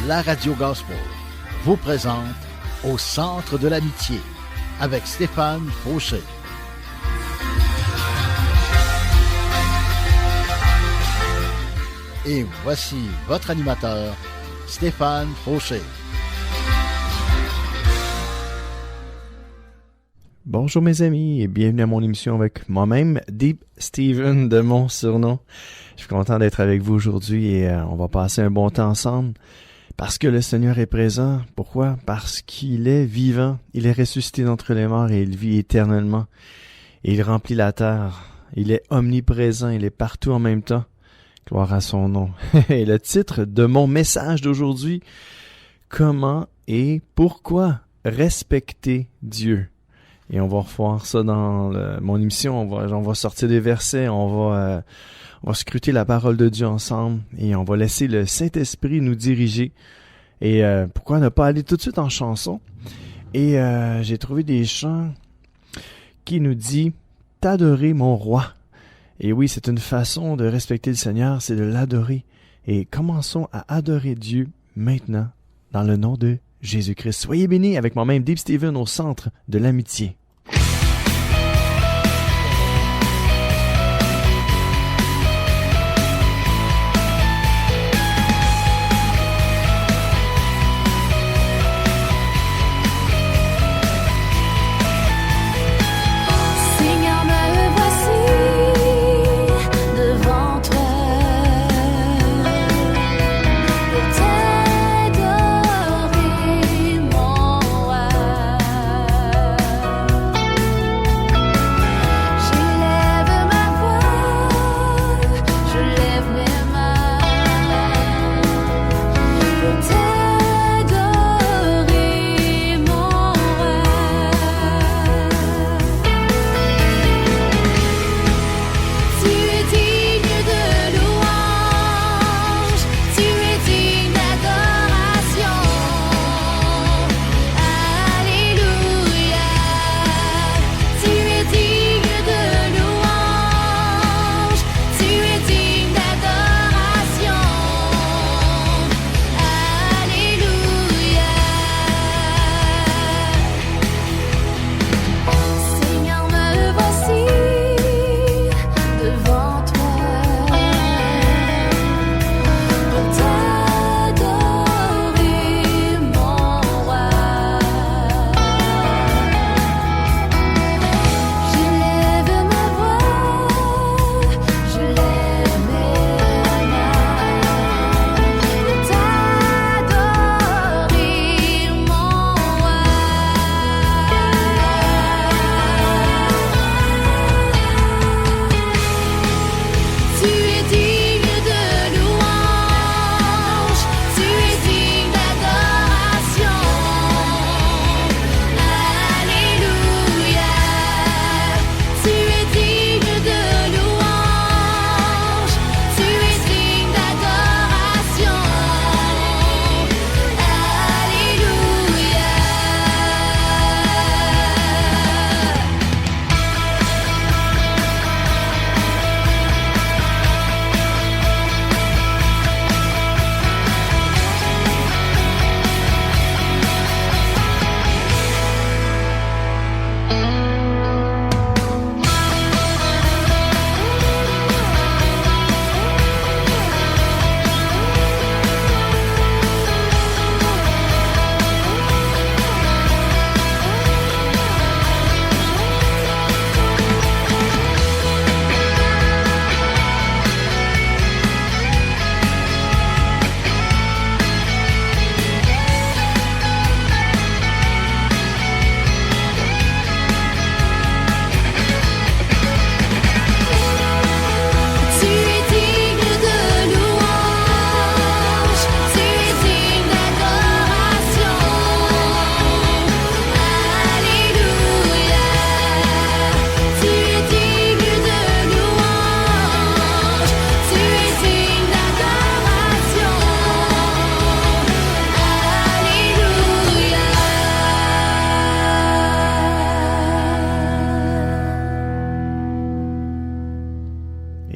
la radio gospel vous présente Au centre de l'amitié avec Stéphane Fauché. Et voici votre animateur, Stéphane Fauché. Bonjour mes amis et bienvenue à mon émission avec moi-même, Deep Steven de mon surnom. Je suis content d'être avec vous aujourd'hui et on va passer un bon temps ensemble parce que le Seigneur est présent. Pourquoi? Parce qu'il est vivant, il est ressuscité d'entre les morts et il vit éternellement. Et il remplit la terre, il est omniprésent, il est partout en même temps. Gloire à son nom. Et le titre de mon message d'aujourd'hui, comment et pourquoi respecter Dieu? Et on va revoir ça dans mon émission. On va sortir des versets, on va scruter la parole de Dieu ensemble et on va laisser le Saint-Esprit nous diriger. Et pourquoi ne pas aller tout de suite en chanson? Et j'ai trouvé des chants qui nous dit « T'adorer mon roi ». Et oui, c'est une façon de respecter le Seigneur, c'est de l'adorer. Et commençons à adorer Dieu maintenant, dans le nom de Jésus-Christ. Soyez bénis avec moi-même, Deep Steven, au centre de l'amitié.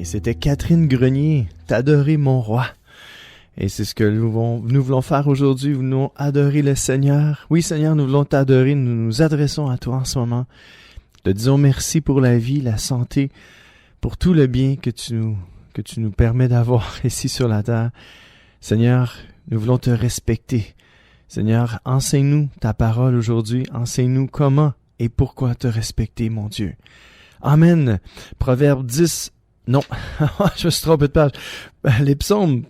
Et c'était Catherine Grenier, « T'adorer mon roi ». Et c'est ce que nous voulons faire aujourd'hui. Nous voulons adorer le Seigneur. Oui, Seigneur, nous voulons t'adorer. Nous nous adressons à toi en ce moment. Te disons merci pour la vie, la santé, pour tout le bien que tu nous permets d'avoir ici sur la terre. Seigneur, nous voulons te respecter. Seigneur, enseigne-nous ta parole aujourd'hui. Enseigne-nous comment et pourquoi te respecter, mon Dieu. Amen. Proverbe 10. Non, je me suis trompé de page. Les psaumes,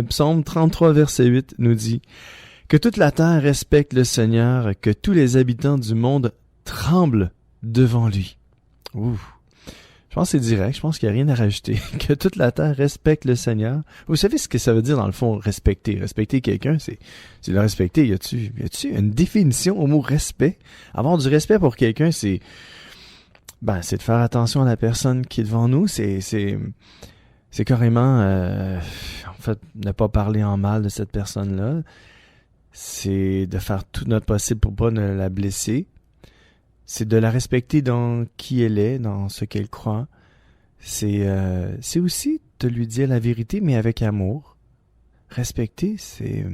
psaume 33, verset 8 nous dit « Que toute la terre respecte le Seigneur, que tous les habitants du monde tremblent devant lui. » Ouh. Je pense que c'est direct, je pense qu'il n'y a rien à rajouter. Que toute la terre respecte le Seigneur. Vous savez ce que ça veut dire dans le fond, respecter? Respecter quelqu'un, c'est le respecter. Y a-tu une définition au mot respect? Avoir du respect pour quelqu'un, c'est de faire attention à la personne qui est devant nous. C'est carrément, en fait, ne pas parler en mal de cette personne-là. C'est de faire tout notre possible pour pas ne la blesser. C'est de la respecter dans qui elle est, dans ce qu'elle croit. C'est aussi de lui dire la vérité, mais avec amour. Respecter, c'est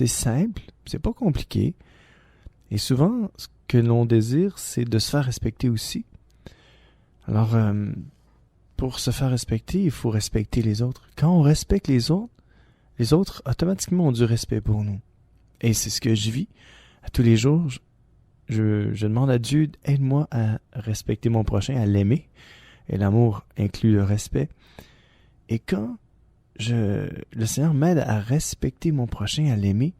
simple, c'est pas compliqué. Et souvent, ce que l'on désire, c'est de se faire respecter aussi. Alors, pour se faire respecter, il faut respecter les autres. Quand on respecte les autres automatiquement ont du respect pour nous. Et c'est ce que je vis à tous les jours. Je demande à Dieu, aide-moi à respecter mon prochain, à l'aimer. Et l'amour inclut le respect. Et quand le Seigneur m'aide à respecter mon prochain, à l'aimer,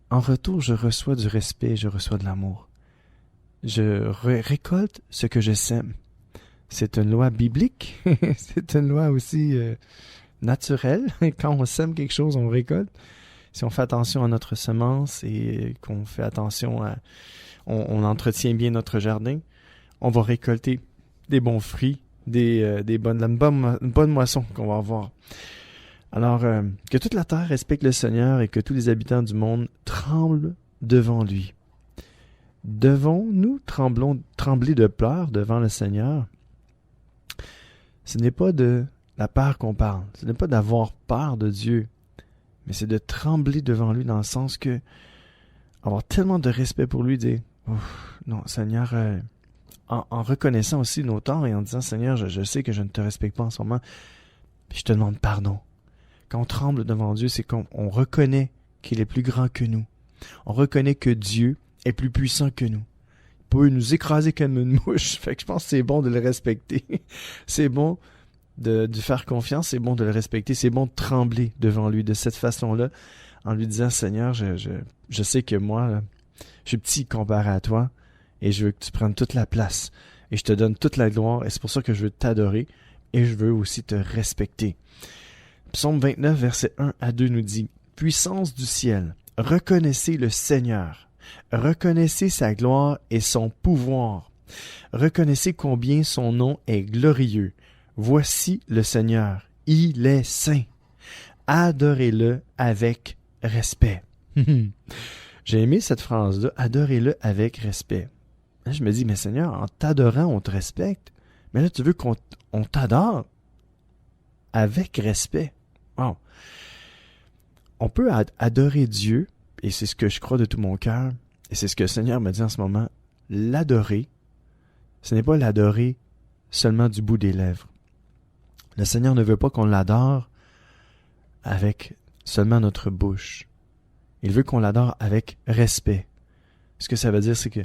en retour, je reçois du respect, je reçois de l'amour. Je récolte ce que je sème. C'est une loi biblique, c'est une loi aussi naturelle. Quand on sème quelque chose, on récolte. Si on fait attention à notre semence et qu'on fait attention à... On entretient bien notre jardin, on va récolter des bons fruits, une bonne moisson qu'on va avoir. Alors, que toute la terre respecte le Seigneur et que tous les habitants du monde tremblent devant lui. Devons-nous trembler de peur devant le Seigneur? Ce n'est pas de la peur qu'on parle, ce n'est pas d'avoir peur de Dieu, mais c'est de trembler devant lui dans le sens que avoir tellement de respect pour lui, dire non, Seigneur, en reconnaissant aussi nos torts et en disant Seigneur, je sais que je ne te respecte pas en ce moment, puis je te demande pardon. Quand on tremble devant Dieu, c'est qu'on reconnaît qu'il est plus grand que nous. On reconnaît que Dieu est plus puissant que nous. Il peut nous écraser comme une mouche. Fait que je pense que c'est bon de le respecter. C'est bon de faire confiance, c'est bon de le respecter, c'est bon de trembler devant lui de cette façon-là, en lui disant Seigneur, je sais que moi, là, je suis petit comparé à toi, et je veux que tu prennes toute la place, et je te donne toute la gloire, et c'est pour ça que je veux t'adorer, et je veux aussi te respecter. Psaume 29, versets 1 à 2 nous dit « Puissance du ciel, reconnaissez le Seigneur, reconnaissez sa gloire et son pouvoir, reconnaissez combien son nom est glorieux. Voici le Seigneur, il est saint. Adorez-le avec respect. » J'ai aimé cette phrase-là, adorez-le avec respect. Là, je me dis, mais Seigneur, en t'adorant, on te respecte. Mais là, tu veux qu'on t'adore avec respect. Wow. On peut adorer Dieu, et c'est ce que je crois de tout mon cœur, et c'est ce que le Seigneur me dit en ce moment, l'adorer, ce n'est pas l'adorer seulement du bout des lèvres. Le Seigneur ne veut pas qu'on l'adore avec seulement notre bouche. Il veut qu'on l'adore avec respect. Ce que ça veut dire, c'est que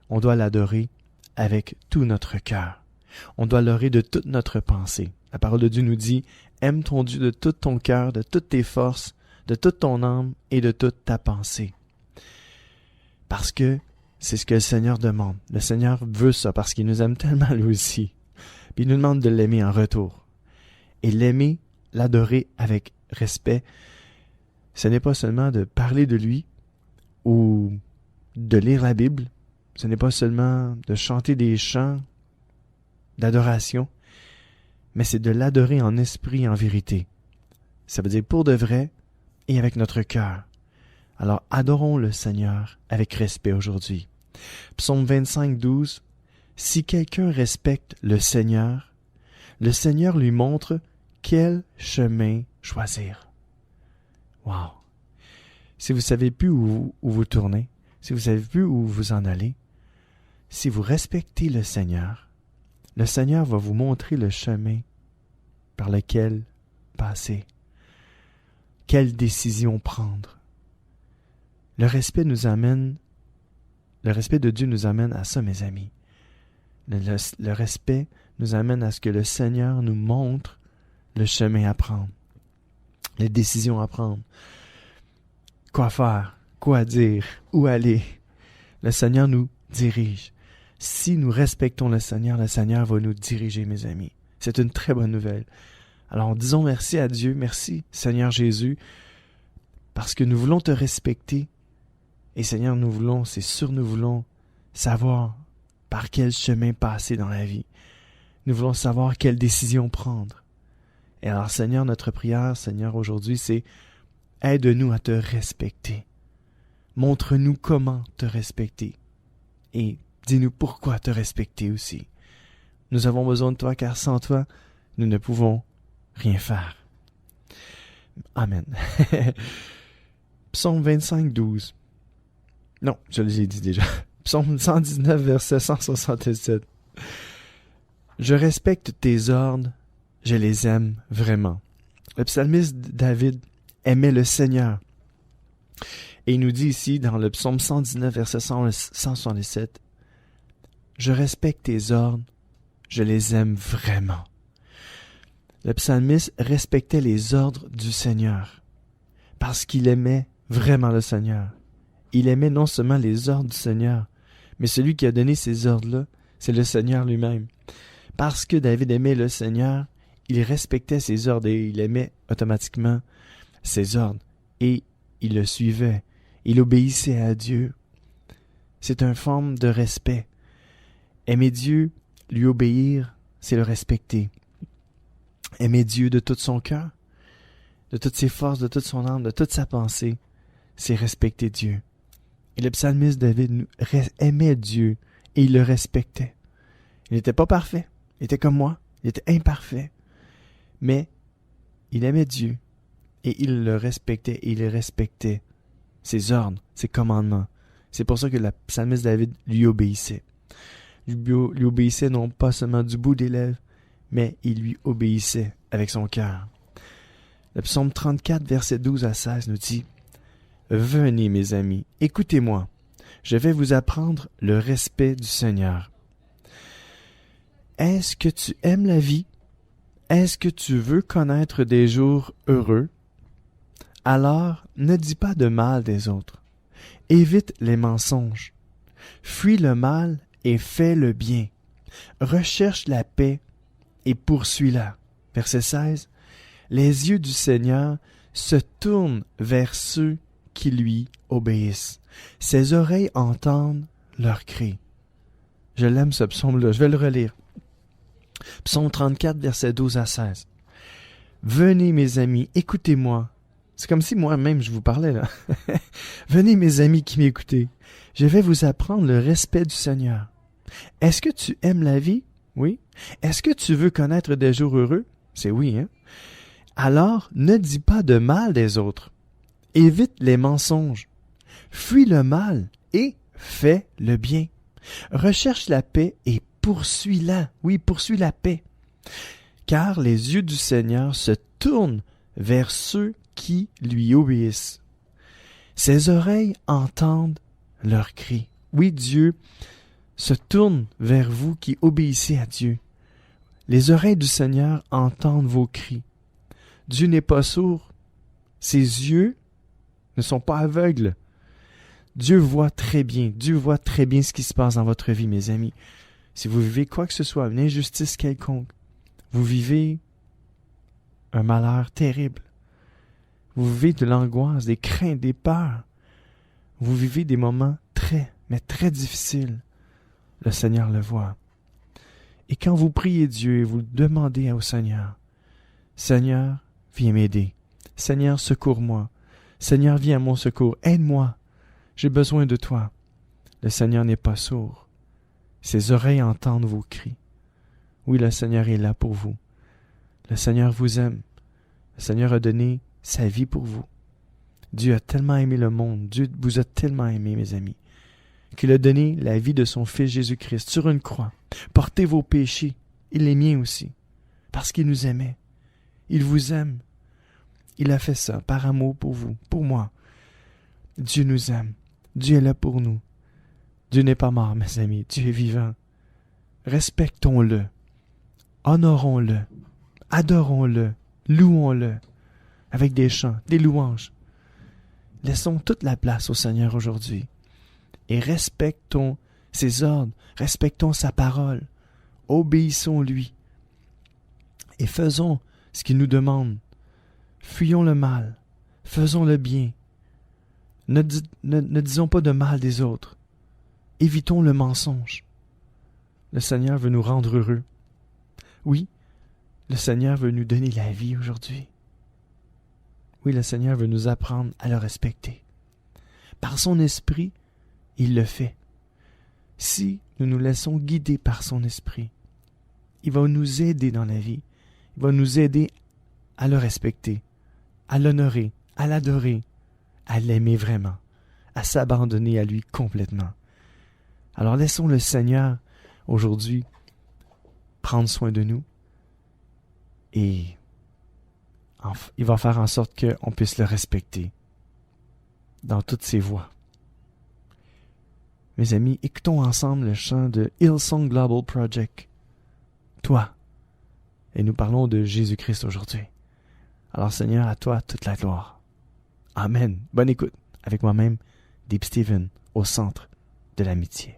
on doit l'adorer avec tout notre cœur. On doit l'adorer de toute notre pensée. La parole de Dieu nous dit « Aime ton Dieu de tout ton cœur, de toutes tes forces, de toute ton âme et de toute ta pensée. » Parce que c'est ce que le Seigneur demande. Le Seigneur veut ça parce qu'il nous aime tellement lui aussi. Puis il nous demande de l'aimer en retour. Et l'aimer, l'adorer avec respect, ce n'est pas seulement de parler de lui ou de lire la Bible. Ce n'est pas seulement de chanter des chants d'adoration, mais c'est de l'adorer en esprit et en vérité. Ça veut dire pour de vrai et avec notre cœur. Alors adorons le Seigneur avec respect aujourd'hui. Psaume 25, 12. Si quelqu'un respecte le Seigneur lui montre quel chemin choisir. Wow! Si vous ne savez plus où vous tournez, si vous ne savez plus où vous en allez, si vous respectez le Seigneur va vous montrer le chemin par lequel passer. Quelle décision prendre? Le respect de Dieu nous amène à ça, mes amis. Le respect nous amène à ce que le Seigneur nous montre le chemin à prendre, les décisions à prendre, quoi faire, quoi dire, où aller. Le Seigneur nous dirige. Si nous respectons le Seigneur va nous diriger, mes amis. C'est une très bonne nouvelle. Alors disons merci à Dieu, merci Seigneur Jésus, parce que nous voulons te respecter. Et Seigneur, nous voulons savoir par quel chemin passer dans la vie. Nous voulons savoir quelle décision prendre. Et alors Seigneur, notre prière, Seigneur, aujourd'hui, c'est aide-nous à te respecter. Montre-nous comment te respecter. Et dis-nous pourquoi te respecter aussi. Nous avons besoin de toi, car sans toi, nous ne pouvons rien faire. Amen. Psaume 25, 12. Non, je l'ai dit déjà. Psaume 119, verset 167. Je respecte tes ordres, je les aime vraiment. Le psalmiste David aimait le Seigneur. Et il nous dit ici, dans le psaume 119, verset 167, je respecte tes ordres, je les aime vraiment. Le psalmiste respectait les ordres du Seigneur parce qu'il aimait vraiment le Seigneur. Il aimait non seulement les ordres du Seigneur, mais celui qui a donné ces ordres-là, c'est le Seigneur lui-même. Parce que David aimait le Seigneur, il respectait ses ordres et il aimait automatiquement ses ordres. Et il le suivait. Il obéissait à Dieu. C'est une forme de respect. Aimer Dieu, lui obéir, c'est le respecter. Aimer Dieu de tout son cœur, de toutes ses forces, de toute son âme, de toute sa pensée, c'est respecter Dieu. Et le psalmiste David aimait Dieu et il le respectait. Il n'était pas parfait, il était comme moi, il était imparfait. Mais il aimait Dieu et il le respectait et il respectait ses ordres, ses commandements. C'est pour ça que le psalmiste David lui obéissait. Lui obéissait non pas seulement du bout des lèvres, mais il lui obéissait avec son cœur. Le psaume 34, verset 12 à 16 nous dit « Venez, mes amis, écoutez-moi, je vais vous apprendre le respect du Seigneur. Est-ce que tu aimes la vie? Est-ce que tu veux connaître des jours heureux? Alors, ne dis pas de mal des autres. Évite les mensonges. Fuis le mal et fais le bien. Recherche la paix et poursuis-la. » Verset 16. « Les yeux du Seigneur se tournent vers ceux qui lui obéissent. Ses oreilles entendent leurs cris. » Je l'aime ce psaume-là, je vais le relire. Psaume 34, versets 12 à 16. « Venez, mes amis, écoutez-moi. » C'est comme si moi-même je vous parlais là. « Venez, mes amis qui m'écoutez. Je vais vous apprendre le respect du Seigneur. Est-ce que tu aimes la vie? Oui. Est-ce que tu veux connaître des jours heureux? C'est oui, hein? Alors, ne dis pas de mal des autres. Évite les mensonges. Fuis le mal et fais le bien. Recherche la paix et poursuis-la. Oui, poursuis la paix. Car les yeux du Seigneur se tournent vers ceux qui lui obéissent. Ses oreilles entendent leurs cris. Oui, Dieu se tourne vers vous qui obéissez à Dieu. Les oreilles du Seigneur entendent vos cris. Dieu n'est pas sourd. Ses yeux ne sont pas aveugles. Dieu voit très bien. Dieu voit très bien ce qui se passe dans votre vie, mes amis. Si vous vivez quoi que ce soit, une injustice quelconque, vous vivez un malheur terrible. Vous vivez de l'angoisse, des craintes, des peurs. Vous vivez des moments mais très difficiles. Le Seigneur le voit. Et quand vous priez Dieu et vous demandez au Seigneur, « Seigneur, viens m'aider. Seigneur, secours-moi. Seigneur, viens à mon secours. Aide-moi. J'ai besoin de toi. » Le Seigneur n'est pas sourd. Ses oreilles entendent vos cris. Oui, le Seigneur est là pour vous. Le Seigneur vous aime. Le Seigneur a donné sa vie pour vous. Dieu a tellement aimé le monde, Dieu vous a tellement aimé, mes amis, qu'il a donné la vie de son Fils Jésus-Christ sur une croix. Portez vos péchés, et les miens aussi, parce qu'il nous aimait. Il vous aime. Il a fait ça par amour pour vous, pour moi. Dieu nous aime. Dieu est là pour nous. Dieu n'est pas mort, mes amis. Dieu est vivant. Respectons-le. Honorons-le. Adorons-le. Louons-le. Avec des chants, des louanges. Laissons toute la place au Seigneur aujourd'hui. Et respectons ses ordres. Respectons sa parole. Obéissons-lui. Et faisons ce qu'il nous demande. Fuyons le mal. Faisons le bien. Ne disons pas de mal des autres. Évitons le mensonge. Le Seigneur veut nous rendre heureux. Oui, le Seigneur veut nous donner la vie aujourd'hui. Oui, le Seigneur veut nous apprendre à le respecter. Par son esprit, il le fait. Si nous nous laissons guider par son esprit, il va nous aider dans la vie. Il va nous aider à le respecter, à l'honorer, à l'adorer, à l'aimer vraiment, à s'abandonner à lui complètement. Alors laissons le Seigneur aujourd'hui prendre soin de nous et il va faire en sorte qu'on puisse le respecter dans toutes ses voies. Mes amis, écoutons ensemble le chant de Hillsong Global Project. Toi. Et nous parlons de Jésus-Christ aujourd'hui. Alors Seigneur, à toi toute la gloire. Amen. Bonne écoute avec moi-même, Deep Stephen, au centre de l'amitié.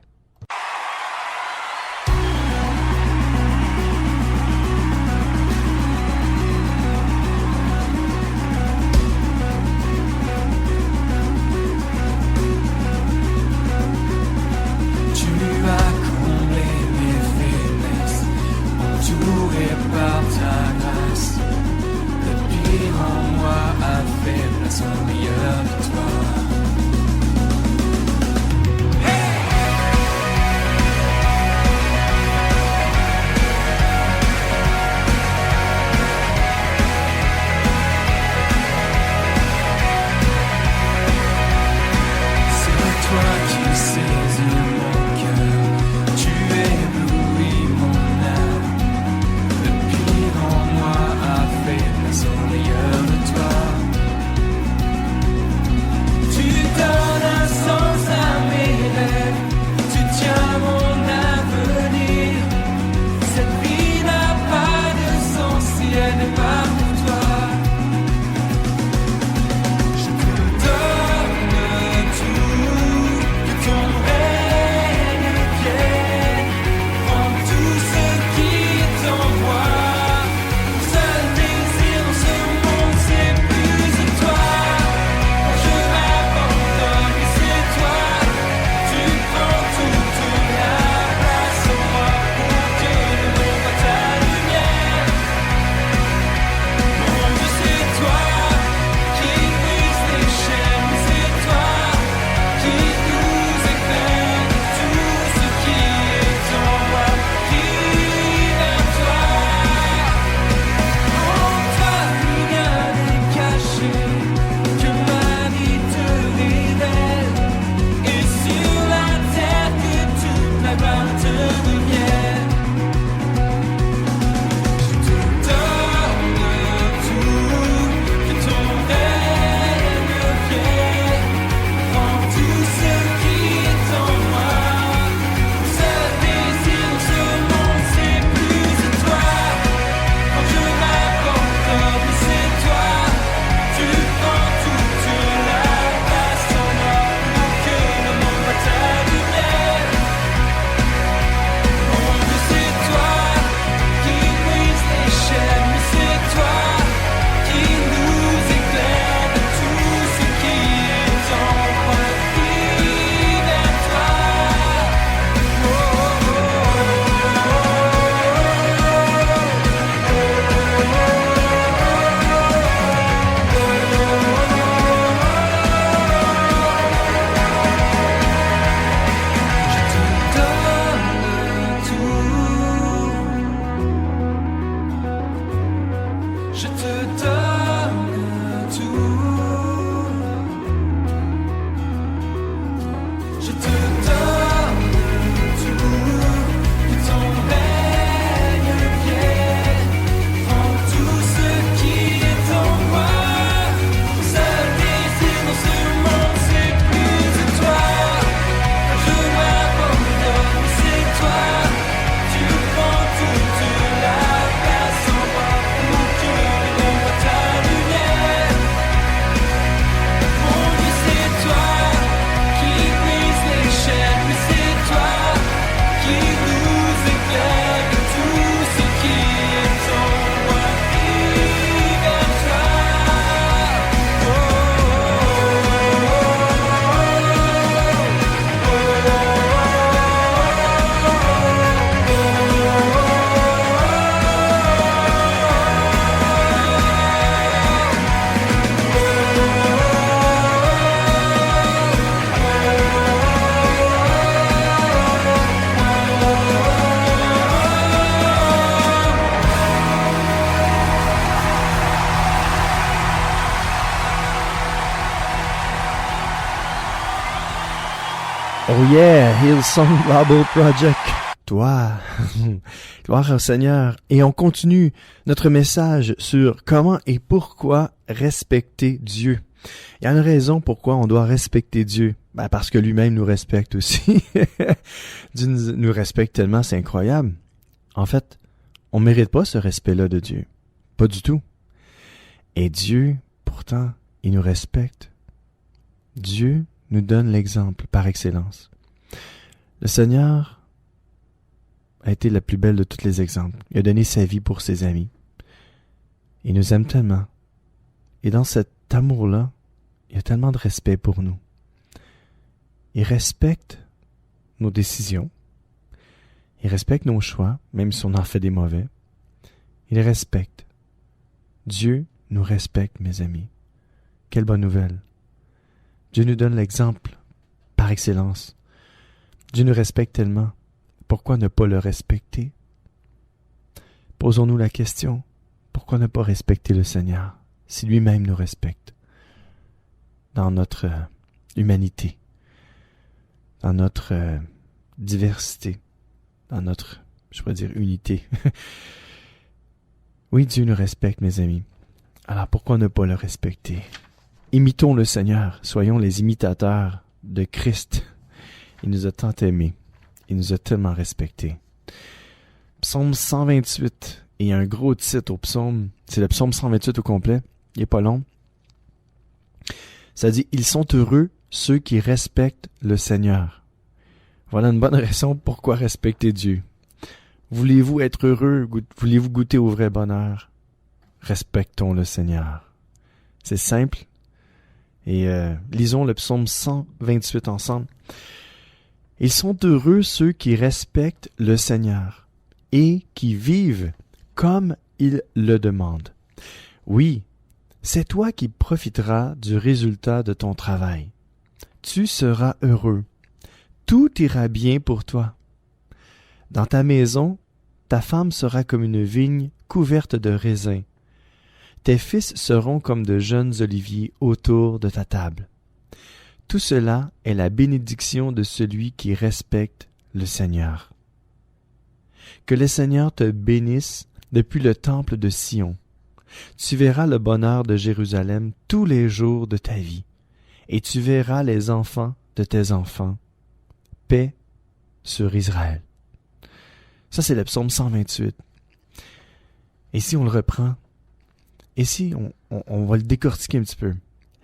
Oh yeah, Hillsong Global Project. Toi, gloire au Seigneur. Et on continue notre message sur comment et pourquoi respecter Dieu. Il y a une raison pourquoi on doit respecter Dieu. Ben parce que lui-même nous respecte aussi. Dieu nous respecte tellement, c'est incroyable. En fait, on mérite pas ce respect-là de Dieu. Pas du tout. Et Dieu, pourtant, il nous respecte. Dieu nous donne l'exemple par excellence. Le Seigneur a été la plus belle de tous les exemples. Il a donné sa vie pour ses amis. Il nous aime tellement. Et dans cet amour-là, il y a tellement de respect pour nous. Il respecte nos décisions. Il respecte nos choix, même si on en fait des mauvais. Il respecte. Dieu nous respecte, mes amis. Quelle bonne nouvelle. Dieu nous donne l'exemple par excellence. Dieu nous respecte tellement. Pourquoi ne pas le respecter? Posons-nous la question, pourquoi ne pas respecter le Seigneur si lui-même nous respecte dans notre humanité, dans notre diversité, dans notre, je pourrais dire, unité. Oui, Dieu nous respecte, mes amis. Alors pourquoi ne pas le respecter? Imitons le Seigneur, soyons les imitateurs de Christ. Il nous a tant aimés, il nous a tellement respectés. Psaume 128, et il y a un gros titre au psaume, c'est le psaume 128 au complet, il n'est pas long. Ça dit, ils sont heureux ceux qui respectent le Seigneur. Voilà une bonne raison pourquoi respecter Dieu. Voulez-vous être heureux? Voulez-vous goûter au vrai bonheur? Respectons le Seigneur. C'est simple. Et lisons le psaume 128 ensemble. Ils sont heureux ceux qui respectent le Seigneur et qui vivent comme il le demande. Oui, c'est toi qui profiteras du résultat de ton travail. Tu seras heureux. Tout ira bien pour toi. Dans ta maison, ta femme sera comme une vigne couverte de raisins. Tes fils seront comme de jeunes oliviers autour de ta table. Tout cela est la bénédiction de celui qui respecte le Seigneur. Que le Seigneur te bénisse depuis le temple de Sion. Tu verras le bonheur de Jérusalem tous les jours de ta vie, et tu verras les enfants de tes enfants. Paix sur Israël. Ça, c'est le psaume 128. Et si on le reprend, et si on va le décortiquer un petit peu.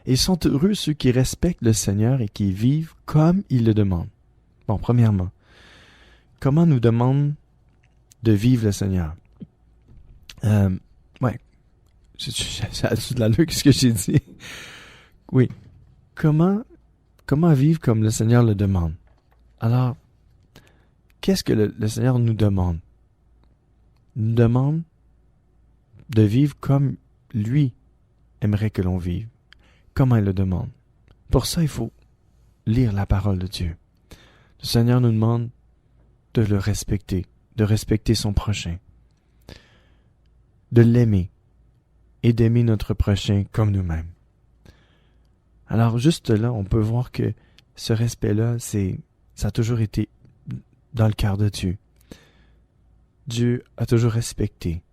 Ils sont heureux ceux qui respectent le Seigneur et qui vivent comme il le demande. Bon, premièrement, comment nous demande de vivre le Seigneur? Ouais, ça a tout de l'allure, qu'est-ce que j'ai dit? Oui, comment vivre comme le Seigneur le demande? Alors, qu'est-ce que le Seigneur nous demande? Il nous demande de vivre comme lui aimerait que l'on vive. Comment il le demande? Pour ça, il faut lire la parole de Dieu. Le Seigneur nous demande de le respecter, de respecter son prochain, de l'aimer et d'aimer notre prochain comme nous-mêmes. Alors, juste là, on peut voir que ce respect-là, ça a toujours été dans le cœur de Dieu. Dieu a toujours respecté.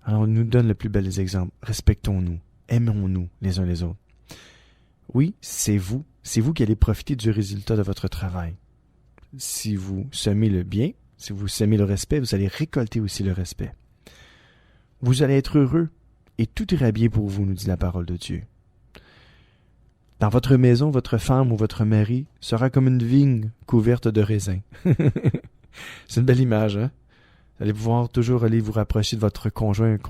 Alors, on nous donne le plus bel des exemples. Respectons-nous. Aimons-nous les uns les autres. Oui, c'est vous qui allez profiter du résultat de votre travail. Si vous semez le bien, si vous semez le respect, vous allez récolter aussi le respect. Vous allez être heureux et tout ira bien pour vous, nous dit la parole de Dieu. Dans votre maison, votre femme ou votre mari sera comme une vigne couverte de raisins. C'est une belle image, hein? Vous allez pouvoir toujours aller vous rapprocher de votre conjointe.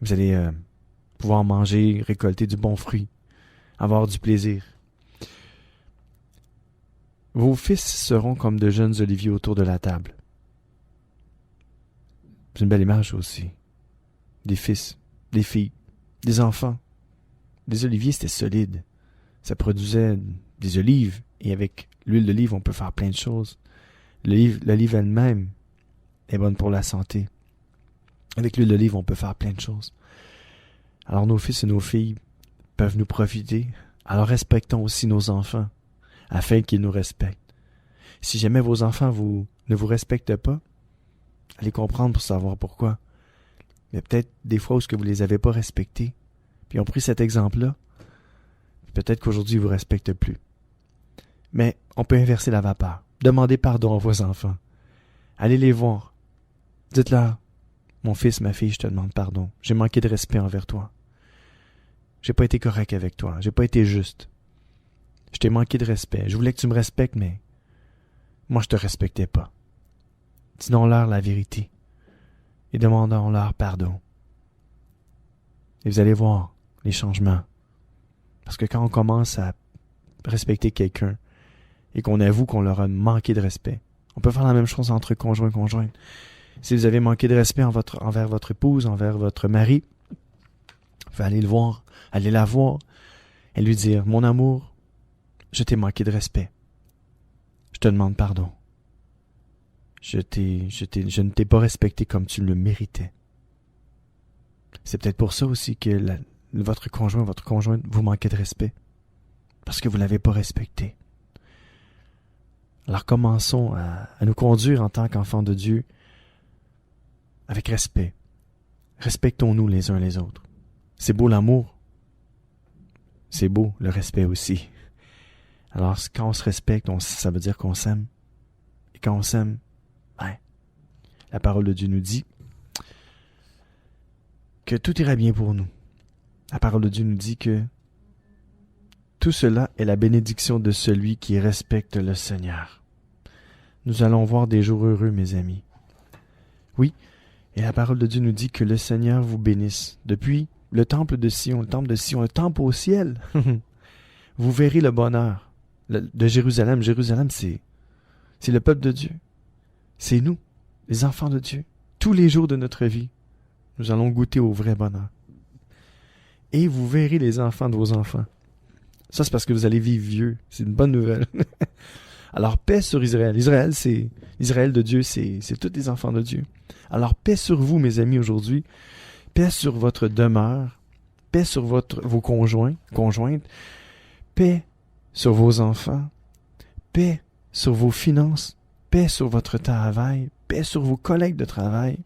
Vous allez pouvoir manger, récolter du bon fruit, avoir du plaisir. Vos fils seront comme de jeunes oliviers autour de la table. C'est une belle image aussi. Des fils, des filles, des enfants. Des oliviers, c'était solide. Ça produisait des olives. Et avec l'huile d'olive, on peut faire plein de choses. L'olive elle-même est bonne pour la santé. Avec l'huile d'olive, on peut faire plein de choses. Alors nos fils et nos filles peuvent nous profiter. Alors respectons aussi nos enfants, afin qu'ils nous respectent. Si jamais vos enfants ne vous respectent pas, allez comprendre pour savoir pourquoi. Il y a peut-être des fois où vous ne les avez pas respectés, puis ils ont pris cet exemple-là. Peut-être qu'aujourd'hui, ils ne vous respectent plus. Mais on peut inverser la vapeur. Demandez pardon à vos enfants. Allez les voir. Dites-leur, mon fils, ma fille, je te demande pardon. J'ai manqué de respect envers toi. J'ai pas été correct avec toi. J'ai pas été juste. Je t'ai manqué de respect. Je voulais que tu me respectes, mais moi, je te respectais pas. Disons-leur la vérité et demandons-leur pardon. Et vous allez voir les changements. Parce que quand on commence à respecter quelqu'un et qu'on avoue qu'on leur a manqué de respect, on peut faire la même chose entre conjoints et conjointes. Si vous avez manqué de respect envers votre épouse, envers votre mari, vous pouvez aller le voir, aller la voir et lui dire « Mon amour, je t'ai manqué de respect. Je te demande pardon. Je ne t'ai pas respecté comme tu le méritais. » C'est peut-être pour ça aussi que votre conjointe vous manquait de respect. Parce que vous ne l'avez pas respecté. Alors commençons à nous conduire en tant qu'enfants de Dieu avec respect. Respectons-nous les uns les autres. C'est beau l'amour. C'est beau le respect aussi. Alors quand on se respecte, ça veut dire qu'on s'aime. Et quand on s'aime, la parole de Dieu nous dit que tout ira bien pour nous. La parole de Dieu nous dit que tout cela est la bénédiction de celui qui respecte le Seigneur. Nous allons voir des jours heureux, mes amis. Oui, et la parole de Dieu nous dit que le Seigneur vous bénisse. Depuis le temple de Sion, le temple au ciel, vous verrez le bonheur de Jérusalem. Jérusalem, c'est le peuple de Dieu. C'est nous, les enfants de Dieu. Tous les jours de notre vie, nous allons goûter au vrai bonheur. Et vous verrez les enfants de vos enfants. Ça, c'est parce que vous allez vivre vieux. C'est une bonne nouvelle. Alors, paix sur Israël. Israël de Dieu, c'est tous les enfants de Dieu. Alors, paix sur vous, mes amis, aujourd'hui. Paix sur votre demeure. Paix sur vos conjointes. Paix sur vos enfants. Paix sur vos finances. Paix sur votre travail. Paix sur vos collègues de travail.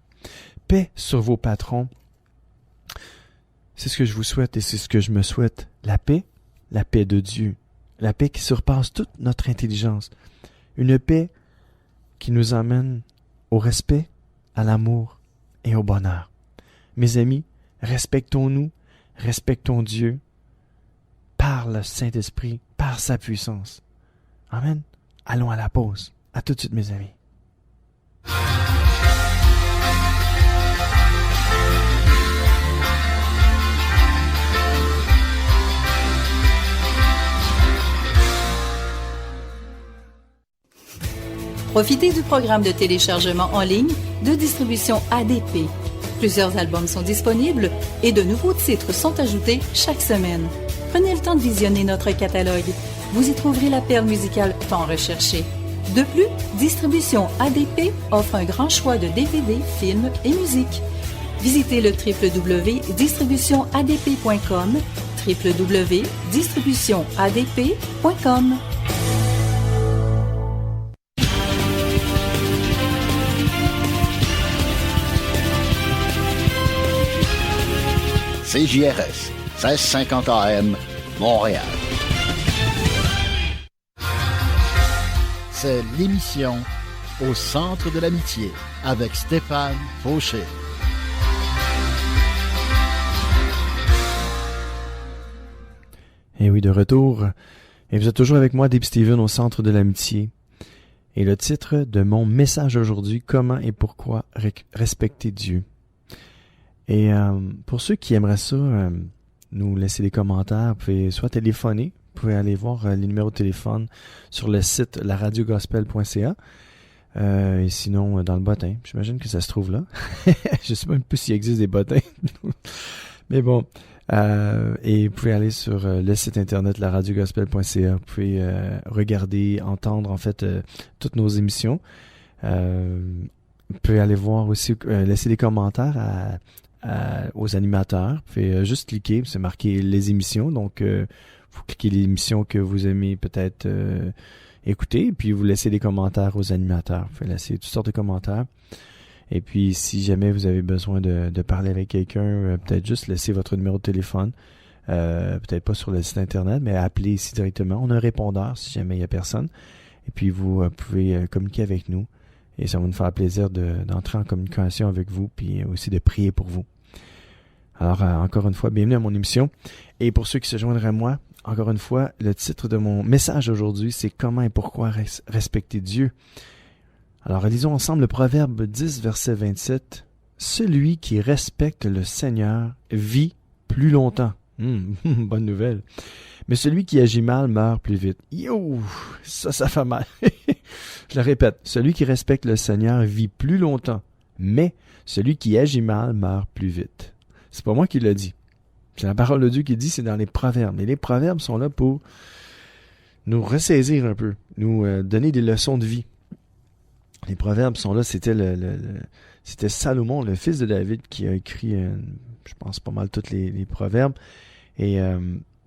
Paix sur vos patrons. C'est ce que je vous souhaite et c'est ce que je me souhaite. La paix de Dieu. La paix qui surpasse toute notre intelligence. Une paix qui nous amène au respect, à l'amour et au bonheur. Mes amis, respectons-nous, respectons Dieu par le Saint-Esprit, par sa puissance. Amen. Allons à la pause. À tout de suite, mes amis. Profitez du programme de téléchargement en ligne de distribution ADP. Plusieurs albums sont disponibles et de nouveaux titres sont ajoutés chaque semaine. Prenez le temps de visionner notre catalogue. Vous y trouverez la perle musicale tant recherchée. De plus, Distribution ADP offre un grand choix de DVD, films et musique. Visitez le www.distributionadp.com, www.distributionadp.com. CJRS, 1650 AM, Montréal. C'est l'émission Au centre de l'amitié avec Stéphane Fauché. Et oui, de retour. Et vous êtes toujours avec moi, Deep Steven, au centre de l'amitié. Et le titre de mon message aujourd'hui, comment et pourquoi respecter Dieu. Et pour ceux qui aimeraient ça, nous laisser des commentaires, vous pouvez soit téléphoner, vous pouvez aller voir les numéros de téléphone sur le site laradiogospel.ca et sinon dans le bottin. J'imagine que ça se trouve là. Je sais même plus s'il existe des bottins. Mais bon, et vous pouvez aller sur le site internet laradiogospel.ca. Vous pouvez regarder, entendre en fait toutes nos émissions. Vous pouvez aller voir aussi, laisser des commentaires aux animateurs. Vous pouvez juste cliquer, c'est marqué les émissions. Donc, vous cliquez l'émission que vous aimez peut-être écouter, et puis vous laissez des commentaires aux animateurs. Vous pouvez laisser toutes sortes de commentaires. Et puis, si jamais vous avez besoin de parler avec quelqu'un, peut-être juste laisser votre numéro de téléphone. Peut-être pas sur le site Internet, mais appelez ici directement. On a un répondeur si jamais il n'y a personne. Et puis, vous pouvez communiquer avec nous. Et ça va nous faire plaisir d'entrer en communication avec vous, puis aussi de prier pour vous. Alors, encore une fois, bienvenue à mon émission. Et pour ceux qui se joindraient à moi, encore une fois, le titre de mon message aujourd'hui, c'est « Comment et pourquoi respecter Dieu ?» Alors, lisons ensemble le Proverbe 10, verset 27. « Celui qui respecte le Seigneur vit plus longtemps. » Bonne nouvelle. « Mais celui qui agit mal meurt plus vite. » Yo! Ça fait mal. Je le répète. Celui qui respecte le Seigneur vit plus longtemps. Mais celui qui agit mal meurt plus vite. C'est pas moi qui l'ai dit. C'est la parole de Dieu qui dit, c'est dans les Proverbes. Et les Proverbes sont là pour nous ressaisir un peu, nous donner des leçons de vie. Les Proverbes sont là, c'était c'était Salomon, le fils de David, qui a écrit, je pense, pas mal tous les Proverbes. Et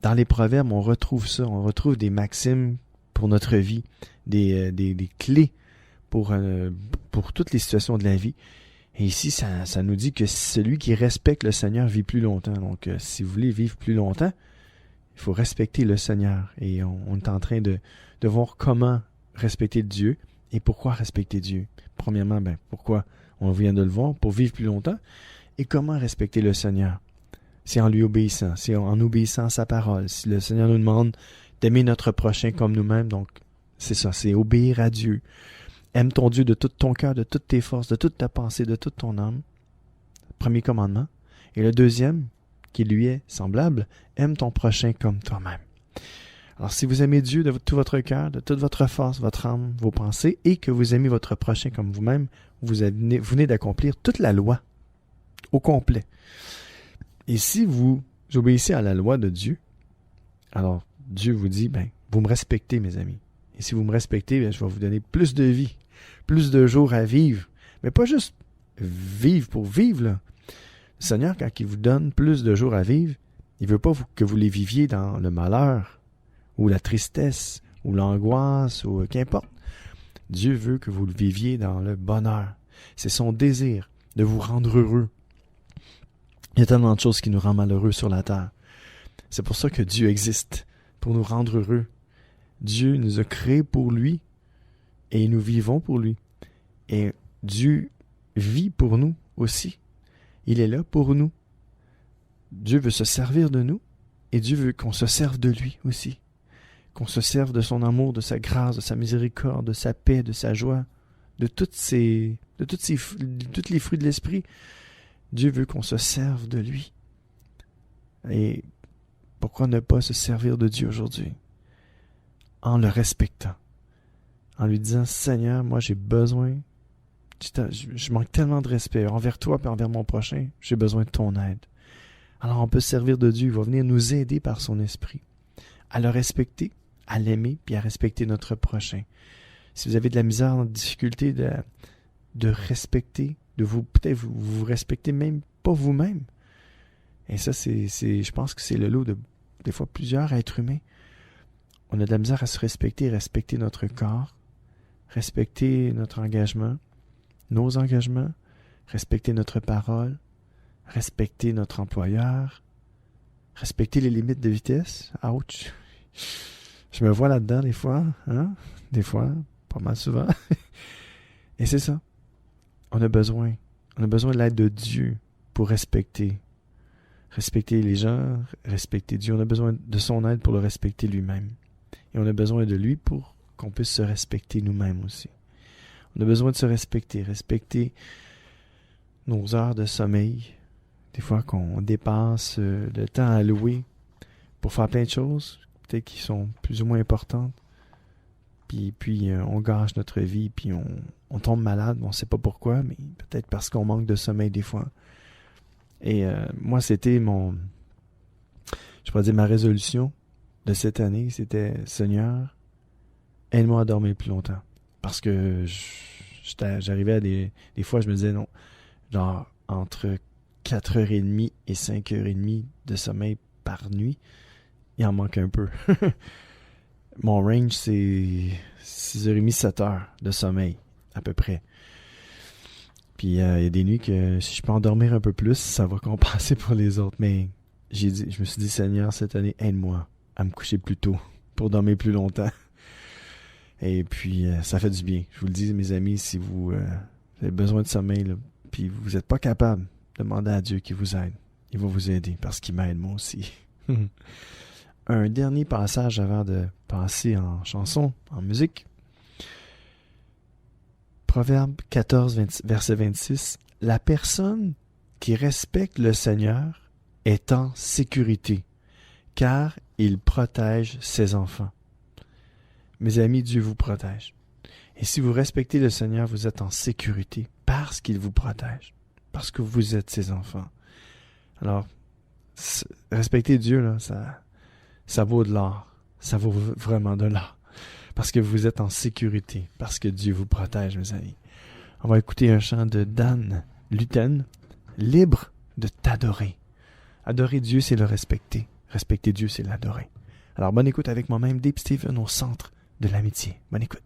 dans les Proverbes, on retrouve ça, on retrouve des maximes pour notre vie, des clés pour toutes les situations de la vie. Et ici, ça nous dit que celui qui respecte le Seigneur vit plus longtemps. Donc, si vous voulez vivre plus longtemps, il faut respecter le Seigneur. Et on est en train de voir comment respecter Dieu et pourquoi respecter Dieu. Premièrement, pourquoi? On vient de le voir, pour vivre plus longtemps. Et comment respecter le Seigneur? C'est en lui obéissant, c'est en obéissant à sa parole. Si le Seigneur nous demande d'aimer notre prochain comme nous-mêmes, donc c'est ça, c'est obéir à Dieu. Aime ton Dieu de tout ton cœur, de toutes tes forces, de toute ta pensée, de toute ton âme. Premier commandement. Et le deuxième, qui lui est semblable, aime ton prochain comme toi-même. Alors, si vous aimez Dieu de tout votre cœur, de toute votre force, votre âme, vos pensées, et que vous aimez votre prochain comme vous-même, vous venez d'accomplir toute la loi au complet. Et si vous obéissez à la loi de Dieu, alors Dieu vous dit, vous me respectez, mes amis. Et si vous me respectez, je vais vous donner plus de vie, plus de jours à vivre. Mais pas juste vivre pour vivre, là. Le Seigneur, quand il vous donne plus de jours à vivre, il ne veut pas que vous les viviez dans le malheur, ou la tristesse, ou l'angoisse, ou qu'importe. Dieu veut que vous le viviez dans le bonheur. C'est son désir de vous rendre heureux. Il y a tellement de choses qui nous rendent malheureux sur la terre. C'est pour ça que Dieu existe, pour nous rendre heureux. Dieu nous a créés pour lui et nous vivons pour lui. Et Dieu vit pour nous aussi. Il est là pour nous. Dieu veut se servir de nous et Dieu veut qu'on se serve de lui aussi. Qu'on se serve de son amour, de sa grâce, de sa miséricorde, de sa paix, de sa joie, de tous les fruits de l'esprit. Dieu veut qu'on se serve de lui. Et pourquoi ne pas se servir de Dieu aujourd'hui? En le respectant. En lui disant, Seigneur, moi j'ai besoin, je manque tellement de respect envers toi et envers mon prochain, j'ai besoin de ton aide. Alors on peut se servir de Dieu, il va venir nous aider par son esprit à le respecter, à l'aimer, puis à respecter notre prochain. Si vous avez de la misère, de difficulté de respecter, peut-être vous respectez même pas vous-même. Et ça, je pense que c'est le lot de, des fois, plusieurs êtres humains. On a de la misère à se respecter notre corps, respecter notre engagement, nos engagements, respecter notre parole, respecter notre employeur, respecter les limites de vitesse. Ouch! Je me vois là-dedans des fois, hein? Des fois, pas mal souvent. Et c'est ça. On a besoin de l'aide de Dieu pour respecter les gens, respecter Dieu. On a besoin de son aide pour le respecter lui-même. Et on a besoin de lui pour qu'on puisse se respecter nous-mêmes aussi. On a besoin de se respecter nos heures de sommeil. Des fois qu'on dépasse le temps alloué pour faire plein de choses, peut-être qui sont plus ou moins importantes. Puis on gâche notre vie, puis on tombe malade, on ne sait pas pourquoi, mais peut-être parce qu'on manque de sommeil des fois. Et moi, c'était ma résolution de cette année, c'était « Seigneur, aide-moi à dormir plus longtemps. » Parce que j'arrivais à des fois, je me disais non, genre entre 4h30 et 5h30 de sommeil par nuit, il en manque un peu. mon range, c'est 6h30, 7h de sommeil, à peu près. Puis il y a des nuits que si je peux en dormir un peu plus, ça va compenser pour les autres. Mais je me suis dit, Seigneur, cette année, aide-moi à me coucher plus tôt pour dormir plus longtemps. Et puis, ça fait du bien. Je vous le dis, mes amis, si vous avez besoin de sommeil, là, puis vous n'êtes pas capable, demandez à Dieu qu'il vous aide. Il va vous aider parce qu'il m'aide moi aussi. Un dernier passage avant de passer en chanson, en musique. Proverbe 14, verset 26. La personne qui respecte le Seigneur est en sécurité, car il protège ses enfants. Mes amis, Dieu vous protège. Et si vous respectez le Seigneur, vous êtes en sécurité parce qu'il vous protège, parce que vous êtes ses enfants. Alors, respecter Dieu, là, ça vaut de l'or. Ça vaut vraiment de l'or. Parce que vous êtes en sécurité, parce que Dieu vous protège, mes amis. On va écouter un chant de Dan Luten, Libre de t'adorer. Adorer Dieu, c'est le respecter. Respecter Dieu, c'est l'adorer. Alors, bonne écoute avec moi-même, Dave Stephen, au centre de l'amitié. Bonne écoute.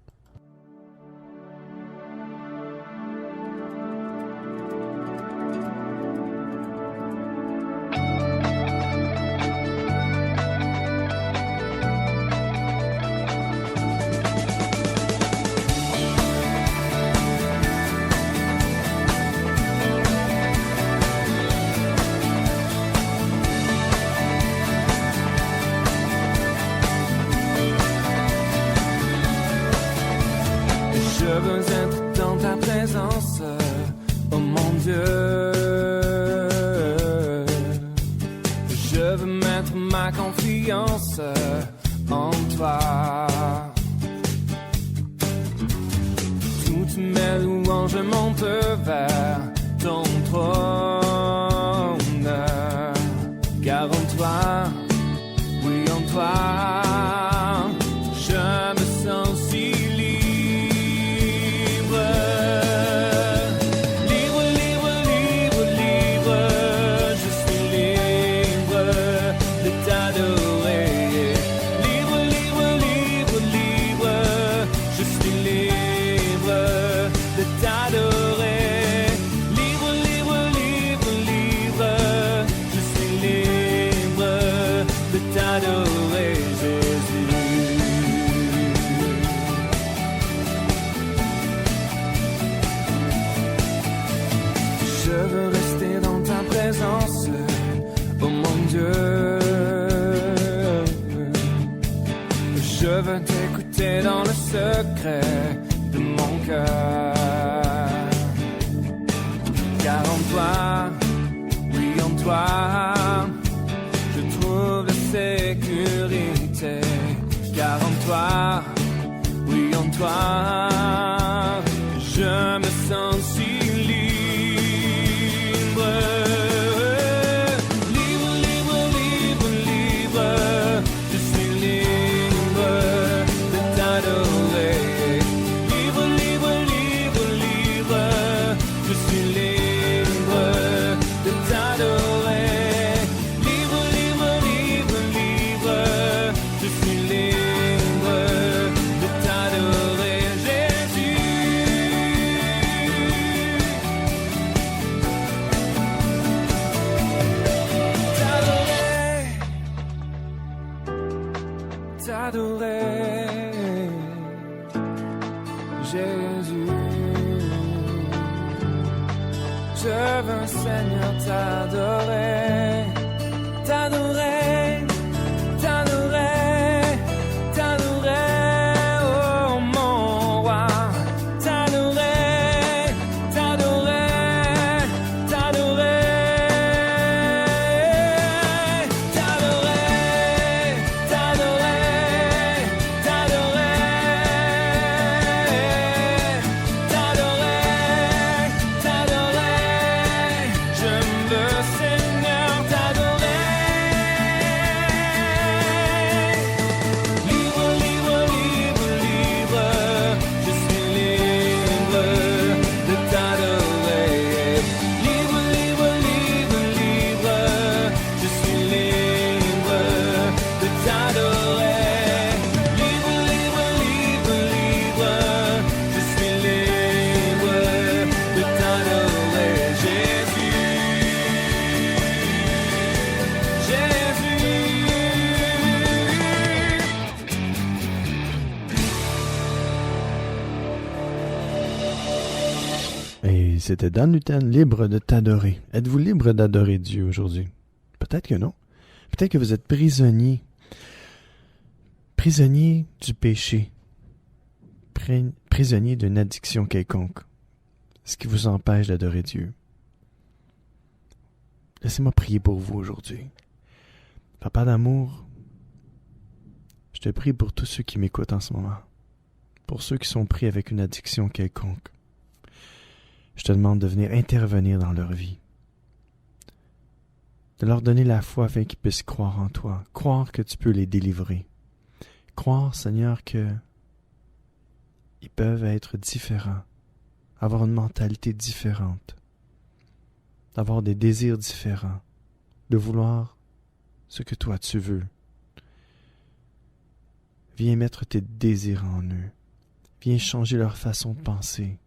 Je veux être dans ta présence, oh mon Dieu. Je veux mettre ma confiance en toi. Toutes mes louanges montent vers ton trône. Car en toi, oui en toi, je me sens si je veux t'écouter dans le secret de mon cœur. Car en toi, oui en toi, je trouve la sécurité. Car en toi, oui en toi, je me sens si libre. Je veux, Seigneur, t'adorer, t'adorer, t'adorer, t'adorer, oh mon roi, t'adorer, t'adorer, t'adorer, t'adorer, t'adorer, t'adorer, t'adorer, t'adorer. Je veux, Seigneur, c'était Dan Lutten, libre de t'adorer. Êtes-vous libre d'adorer Dieu aujourd'hui? Peut-être que non. Peut-être que vous êtes prisonnier. Prisonnier du péché. Prisonnier d'une addiction quelconque. Ce qui vous empêche d'adorer Dieu. Laissez-moi prier pour vous aujourd'hui. Papa d'amour, je te prie pour tous ceux qui m'écoutent en ce moment. Pour ceux qui sont pris avec une addiction quelconque. Je te demande de venir intervenir dans leur vie. De leur donner la foi afin qu'ils puissent croire en toi. Croire que tu peux les délivrer. Croire, Seigneur, que ils peuvent être différents. Avoir une mentalité différente. D'avoir des désirs différents. De vouloir ce que toi tu veux. Viens mettre tes désirs en eux. Viens changer leur façon de penser.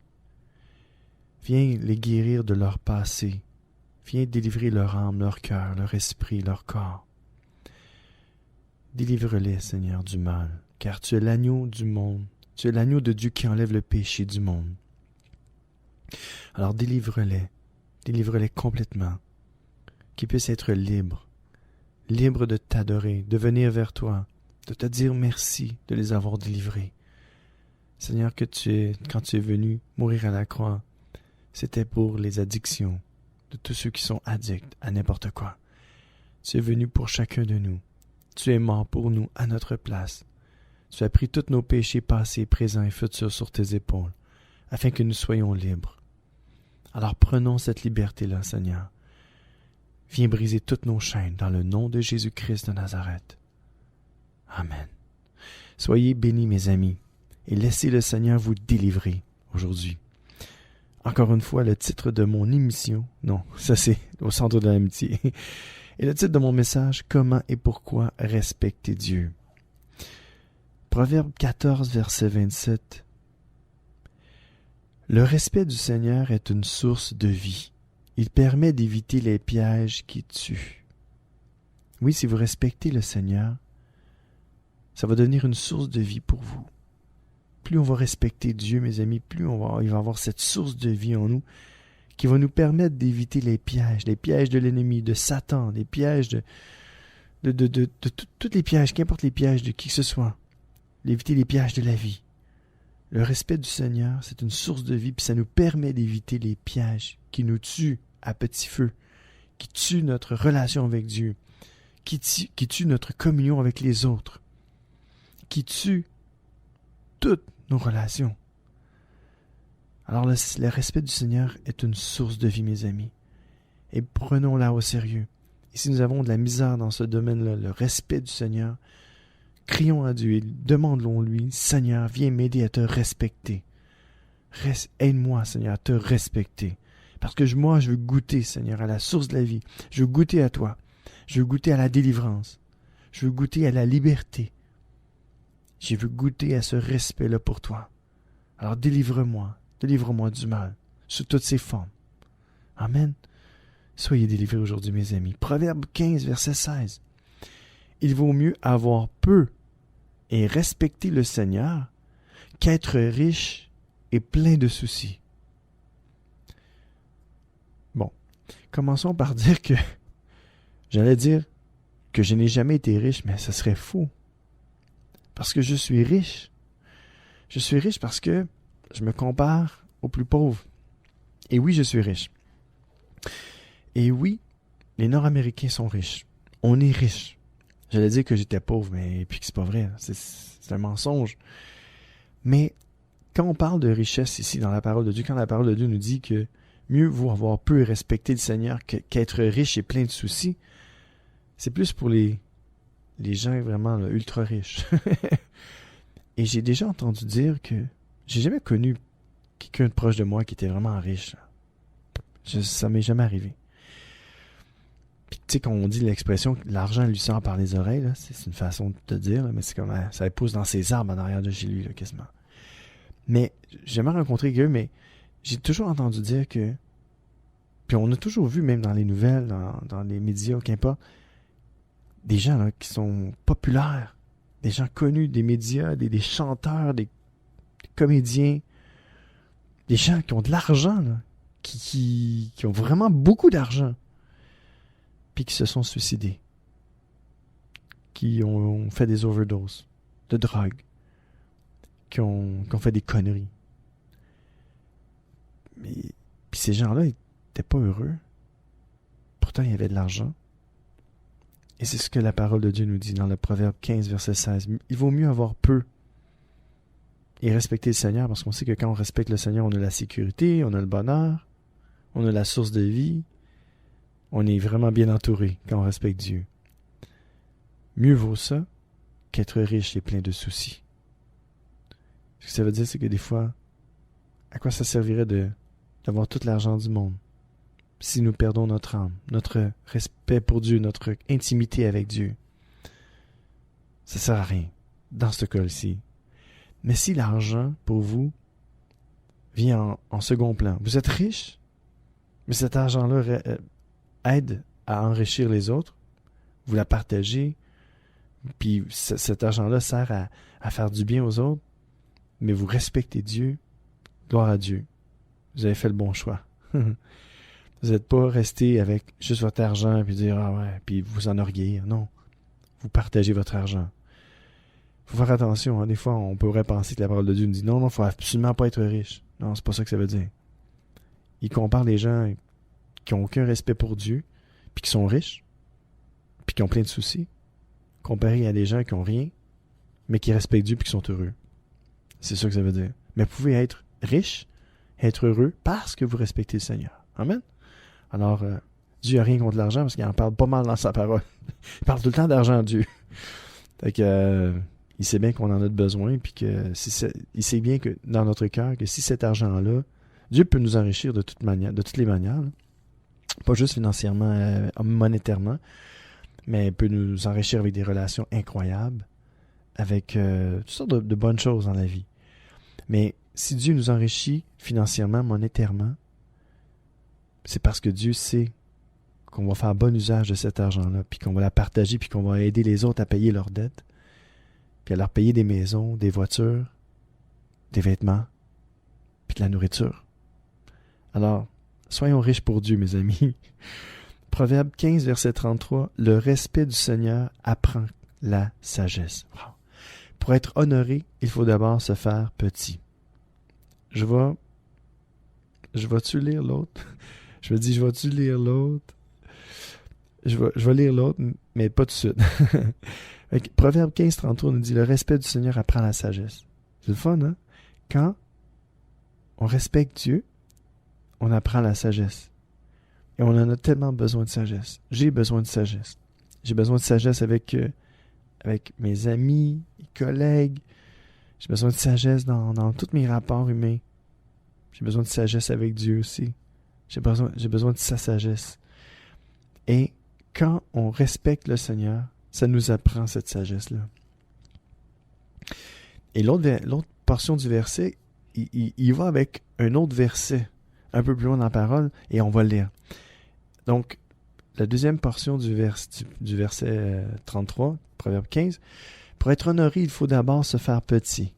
Viens les guérir de leur passé. Viens délivrer leur âme, leur cœur, leur esprit, leur corps. Délivre-les, Seigneur, du mal, car tu es l'agneau du monde. Tu es l'agneau de Dieu qui enlève le péché du monde. Alors délivre-les. Délivre-les complètement. Qu'ils puissent être libres. Libres de t'adorer, de venir vers toi, de te dire merci de les avoir délivrés. Seigneur, quand tu es venu mourir à la croix, c'était pour les addictions de tous ceux qui sont addicts à n'importe quoi. Tu es venu pour chacun de nous. Tu es mort pour nous à notre place. Tu as pris tous nos péchés passés, présents et futurs sur tes épaules, afin que nous soyons libres. Alors prenons cette liberté-là, Seigneur. Viens briser toutes nos chaînes dans le nom de Jésus-Christ de Nazareth. Amen. Soyez bénis, mes amis, et laissez le Seigneur vous délivrer aujourd'hui. Encore une fois, le titre de mon émission, non, ça c'est au centre de l'amitié, et le titre de mon message, comment et pourquoi respecter Dieu. Proverbe 14, verset 27. Le respect du Seigneur est une source de vie. Il permet d'éviter les pièges qui tuent. Oui, si vous respectez le Seigneur, ça va devenir une source de vie pour vous. Plus on va respecter Dieu, mes amis, plus il va avoir cette source de vie en nous qui va nous permettre d'éviter les pièges de l'ennemi, de Satan, les pièges de tous les pièges, qu'importe les pièges de qui que ce soit, d'éviter les pièges de la vie. Le respect du Seigneur, c'est une source de vie, puis ça nous permet d'éviter les pièges qui nous tuent à petit feu, qui tuent notre relation avec Dieu, qui tuent notre communion avec les autres, qui tuent toutes nos relations. Alors le respect du Seigneur est une source de vie, mes amis. Et prenons-la au sérieux. Et si nous avons de la misère dans ce domaine-là, le respect du Seigneur, crions à Dieu et demandons-lui, Seigneur, viens m'aider à te respecter. Aide-moi, Seigneur, à te respecter. Parce que moi, je veux goûter, Seigneur, à la source de la vie. Je veux goûter à toi. Je veux goûter à la délivrance. Je veux goûter à la liberté. Je veux goûter à ce respect-là pour toi. Alors délivre-moi du mal, sous toutes ses formes. Amen. Soyez délivrés aujourd'hui, mes amis. Proverbe 15, verset 16. Il vaut mieux avoir peu et respecter le Seigneur qu'être riche et plein de soucis. Bon, commençons par dire que j'allais dire que je n'ai jamais été riche, mais ce serait faux. Parce que je suis riche. Je suis riche parce que je me compare aux plus pauvres. Et oui, je suis riche. Et oui, les Nord-Américains sont riches. On est riches. J'allais dire que j'étais pauvre, mais puis que c'est pas vrai. C'est un mensonge. Mais quand on parle de richesse ici dans la parole de Dieu, quand la parole de Dieu nous dit que mieux vaut avoir peu et respecter le Seigneur qu'être riche et plein de soucis, c'est plus pour les gens vraiment là, ultra riches. Et j'ai déjà entendu dire que j'ai jamais connu quelqu'un de proche de moi qui était vraiment riche. Ça m'est jamais arrivé. Puis tu sais, quand on dit l'expression « l'argent lui sort par les oreilles », là, c'est une façon de te dire, là, mais c'est comme ça pousse dans ses arbres en arrière de chez lui, là, quasiment. Mais j'ai jamais rencontré quelqu'un, mais j'ai toujours entendu dire que, puis on a toujours vu, même dans les nouvelles, dans les médias, qu'importe, des gens là, qui sont populaires, des gens connus des médias, des chanteurs, des comédiens, des gens qui ont de l'argent, là, qui ont vraiment beaucoup d'argent, puis qui se sont suicidés, qui ont fait des overdoses de drogue, qui ont fait des conneries. Puis ces gens-là, ils n'étaient pas heureux. Pourtant, il y avait de l'argent. Et c'est ce que la parole de Dieu nous dit dans le Proverbe 15, verset 16. Il vaut mieux avoir peu et respecter le Seigneur, parce qu'on sait que quand on respecte le Seigneur, on a la sécurité, on a le bonheur, on a la source de vie. On est vraiment bien entouré quand on respecte Dieu. Mieux vaut ça qu'être riche et plein de soucis. Ce que ça veut dire, c'est que des fois, à quoi ça servirait d'avoir tout l'argent du monde si nous perdons notre âme, notre respect pour Dieu, notre intimité avec Dieu? Ça ne sert à rien dans ce cas-ci. Mais si l'argent, pour vous, vient en second plan, vous êtes riche, mais cet argent-là aide à enrichir les autres, vous la partagez, puis cet argent-là sert à faire du bien aux autres, mais vous respectez Dieu, gloire à Dieu. Vous avez fait le bon choix. Vous n'êtes pas resté avec juste votre argent puis dire « Ah ouais », puis vous enorgueillir. Non. Vous partagez votre argent. Il faut faire attention. Hein. Des fois, on pourrait penser que la parole de Dieu nous dit « Non, il ne faut absolument pas être riche. » Non, c'est pas ça que ça veut dire. Il compare les gens qui n'ont aucun respect pour Dieu, puis qui sont riches, puis qui ont plein de soucis, comparé à des gens qui n'ont rien, mais qui respectent Dieu puis qui sont heureux. C'est ça que ça veut dire. Mais vous pouvez être riche, être heureux, parce que vous respectez le Seigneur. Amen? Alors, Dieu n'a rien contre l'argent, parce qu'il en parle pas mal dans sa parole. Il parle tout le temps d'argent, Dieu. Fait que, il sait bien qu'on en a besoin, puis que il sait bien que dans notre cœur, que si cet argent-là, Dieu peut nous enrichir de toutes les manières, là. Pas juste financièrement, monétairement, mais il peut nous enrichir avec des relations incroyables, avec toutes sortes de bonnes choses dans la vie. Mais si Dieu nous enrichit financièrement, monétairement, c'est parce que Dieu sait qu'on va faire bon usage de cet argent-là, puis qu'on va la partager, puis qu'on va aider les autres à payer leurs dettes, puis à leur payer des maisons, des voitures, des vêtements, puis de la nourriture. Alors, soyons riches pour Dieu, mes amis. Proverbe 15, verset 33, « Le respect du Seigneur apprend la sagesse. » Wow. Pour être honoré, il faut d'abord se faire petit. Je vais-tu lire l'autre? Je me dis, je vais-tu lire l'autre? Je vais lire l'autre, mais pas tout de suite. Proverbe 15, 33 nous dit, « Le respect du Seigneur apprend la sagesse. » C'est le fun, hein? Quand on respecte Dieu, on apprend la sagesse. Et on en a tellement besoin de sagesse. J'ai besoin de sagesse. J'ai besoin de sagesse avec mes amis, mes collègues. J'ai besoin de sagesse dans tous mes rapports humains. J'ai besoin de sagesse avec Dieu aussi. J'ai besoin de sa sagesse. Et quand on respecte le Seigneur, ça nous apprend cette sagesse-là. Et l'autre portion du verset, il va avec un autre verset, un peu plus loin dans la parole, et on va le lire. Donc, la deuxième portion du verset 33, Proverbe 15, « Pour être honoré, il faut d'abord se faire petit. »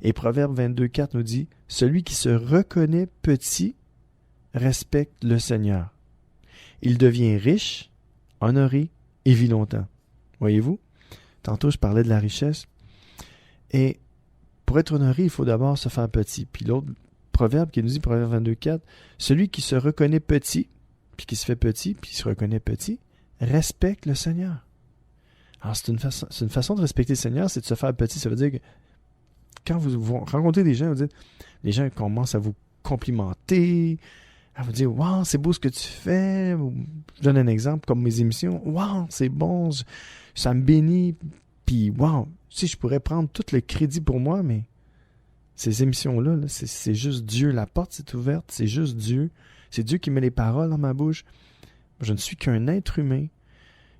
Et Proverbe 22, 4 nous dit, « Celui qui se reconnaît petit respecte le Seigneur. Il devient riche, honoré et vit longtemps. » Voyez-vous? Tantôt, je parlais de la richesse. Et pour être honoré, il faut d'abord se faire petit. Puis l'autre proverbe qui nous dit, Proverbe 22, 4, « Celui qui se reconnaît petit, puis qui se fait petit, puis qui se reconnaît petit, respecte le Seigneur. » Alors, c'est une façon de respecter le Seigneur, c'est de se faire petit. Ça veut dire que quand vous rencontrez des gens, les gens commencent à vous complimenter, à vous dire « Wow, c'est beau ce que tu fais. » Je donne un exemple, comme mes émissions. « Wow, c'est bon, ça me bénit. » Puis « Wow, si je pourrais prendre tout le crédit pour moi, mais ces émissions-là, là, c'est juste Dieu. La porte s'est ouverte, c'est juste Dieu. C'est Dieu qui met les paroles dans ma bouche. Je ne suis qu'un être humain.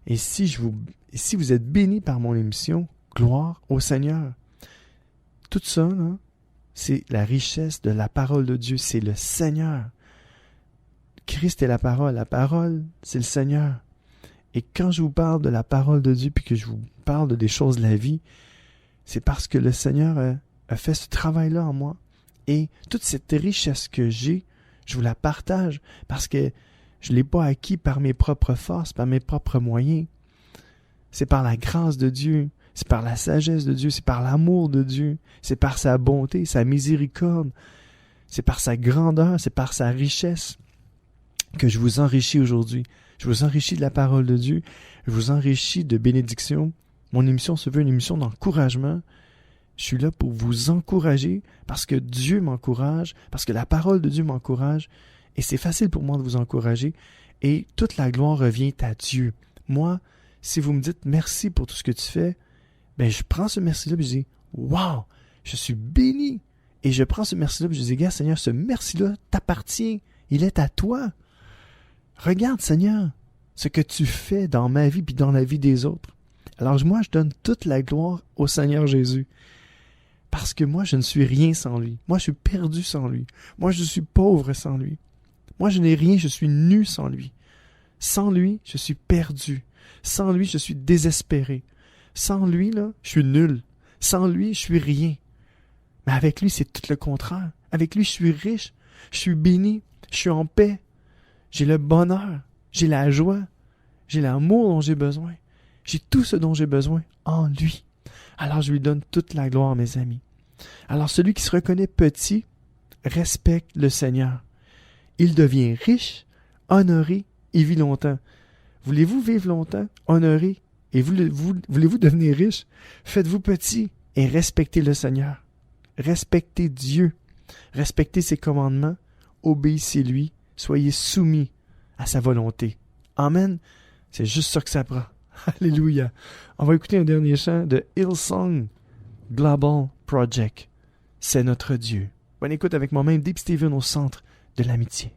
Et si vous êtes bénis par mon émission, gloire au Seigneur. » Tout ça, là, c'est la richesse de la parole de Dieu. C'est le Seigneur. Christ est la parole. La parole, c'est le Seigneur. Et quand je vous parle de la parole de Dieu, puis que je vous parle de des choses de la vie, c'est parce que le Seigneur a fait ce travail-là en moi. Et toute cette richesse que j'ai, Je vous la partage parce que je ne l'ai pas acquis par mes propres forces, par mes propres moyens. C'est par la grâce de Dieu, c'est par la sagesse de Dieu, c'est par l'amour de Dieu, c'est par sa bonté, sa miséricorde, c'est par sa grandeur, c'est par sa richesse que je vous enrichis aujourd'hui. Je vous enrichis de la parole de Dieu, je vous enrichis de bénédiction. Mon émission se veut une émission d'encouragement. Je suis là pour vous encourager parce que Dieu m'encourage, parce que la parole de Dieu m'encourage. Et c'est facile pour moi de vous encourager. Et toute la gloire revient à Dieu. Moi, si vous me dites merci pour tout ce que tu fais, ben je prends ce merci-là et je dis « Wow! Je suis béni! » Et je prends ce merci-là et je dis « Gars, Seigneur, ce merci-là t'appartient. Il est à toi. Regarde, Seigneur, ce que tu fais dans ma vie et dans la vie des autres. » Alors moi, je donne toute la gloire au Seigneur Jésus. Parce que moi, je ne suis rien sans lui. Moi, je suis perdu sans lui. Moi, je suis pauvre sans lui. Moi, je n'ai rien, je suis nu sans lui. Sans lui, je suis perdu. Sans lui, je suis désespéré. Sans lui, là, je suis nul. Sans lui, je suis rien. Mais avec lui, c'est tout le contraire. Avec lui, je suis riche. Je suis béni. Je suis en paix. J'ai le bonheur. J'ai la joie. J'ai l'amour dont j'ai besoin. J'ai tout ce dont j'ai besoin en lui. Alors je lui donne toute la gloire, mes amis. Alors celui qui se reconnaît petit respecte le Seigneur. Il devient riche, honoré et vit longtemps. Voulez-vous vivre longtemps, honoré et voulez-vous devenir riche? Faites-vous petit et respectez le Seigneur. Respectez Dieu. Respectez ses commandements. Obéissez-lui. Soyez soumis à sa volonté. Amen. C'est juste ça que ça prend. Alléluia. On va écouter un dernier chant de Hillsong Global Project. C'est notre Dieu. Bonne écoute avec moi-même, Deep Steven au centre de l'amitié.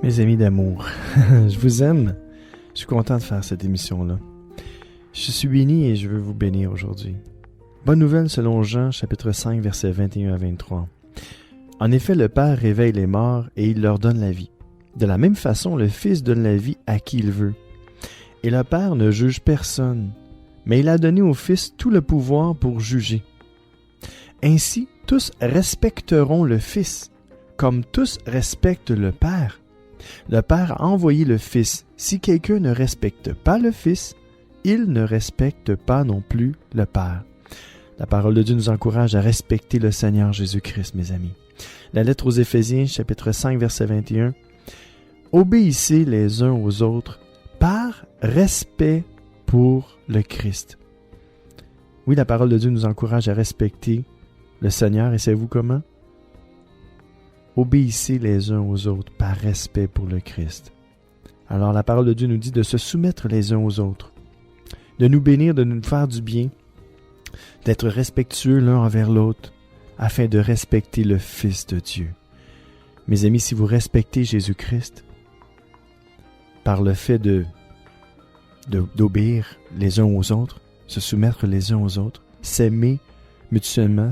Mes amis d'amour, je vous aime. Je suis content de faire cette émission-là. Je suis béni et je veux vous bénir aujourd'hui. Bonne nouvelle selon Jean, chapitre 5, versets 21 à 23. En effet, le Père réveille les morts et il leur donne la vie. De la même façon, le Fils donne la vie à qui il veut. Et le Père ne juge personne, mais il a donné au Fils tout le pouvoir pour juger. Ainsi, tous respecteront le Fils, comme tous respectent le Père. Le Père a envoyé le Fils. Si quelqu'un ne respecte pas le Fils, il ne respecte pas non plus le Père. La parole de Dieu nous encourage à respecter le Seigneur Jésus-Christ, mes amis. La lettre aux Éphésiens, chapitre 5, verset 21. « Obéissez les uns aux autres par respect pour le Christ. » Oui, la parole de Dieu nous encourage à respecter le Seigneur, et savez-vous comment? Obéissez les uns aux autres par respect pour le Christ. Alors la parole de Dieu nous dit de se soumettre les uns aux autres, de nous bénir, de nous faire du bien, d'être respectueux l'un envers l'autre, afin de respecter le Fils de Dieu. Mes amis, si vous respectez Jésus-Christ, par le fait d'obéir les uns aux autres, se soumettre les uns aux autres, s'aimer mutuellement,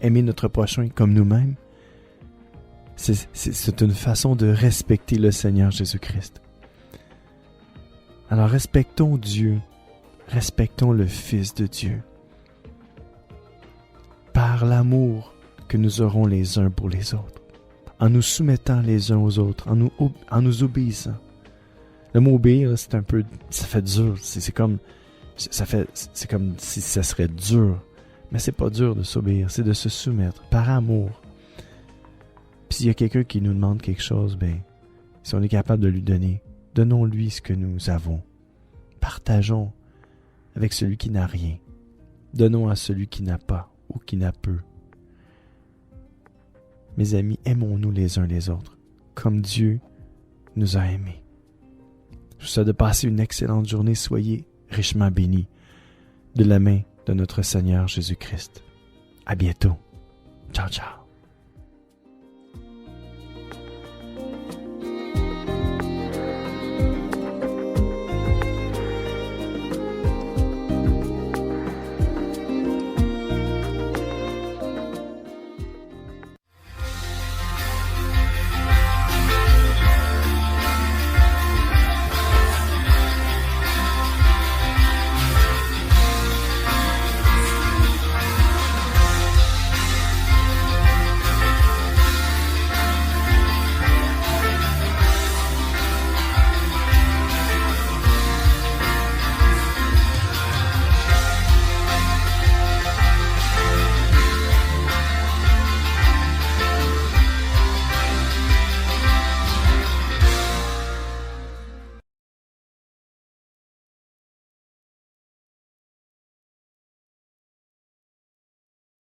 aimer notre prochain comme nous-mêmes, c'est une façon de respecter le Seigneur Jésus-Christ. Alors respectons Dieu, respectons le Fils de Dieu, par l'amour que nous aurons les uns pour les autres, en nous soumettant les uns aux autres, en nous obéissant. Le mot obéir, c'est un peu, ça fait dur, c'est comme si ça serait dur, mais c'est pas dur de s'obéir, c'est de se soumettre par amour. Puis s'il y a quelqu'un qui nous demande quelque chose, si on est capable de lui donner, donnons-lui ce que nous avons. Partageons avec celui qui n'a rien. Donnons à celui qui n'a pas ou qui n'a peu. Mes amis, aimons-nous les uns les autres, comme Dieu nous a aimés. Je vous souhaite de passer une excellente journée. Soyez richement bénis de la main de notre Seigneur Jésus-Christ. À bientôt. Ciao, ciao.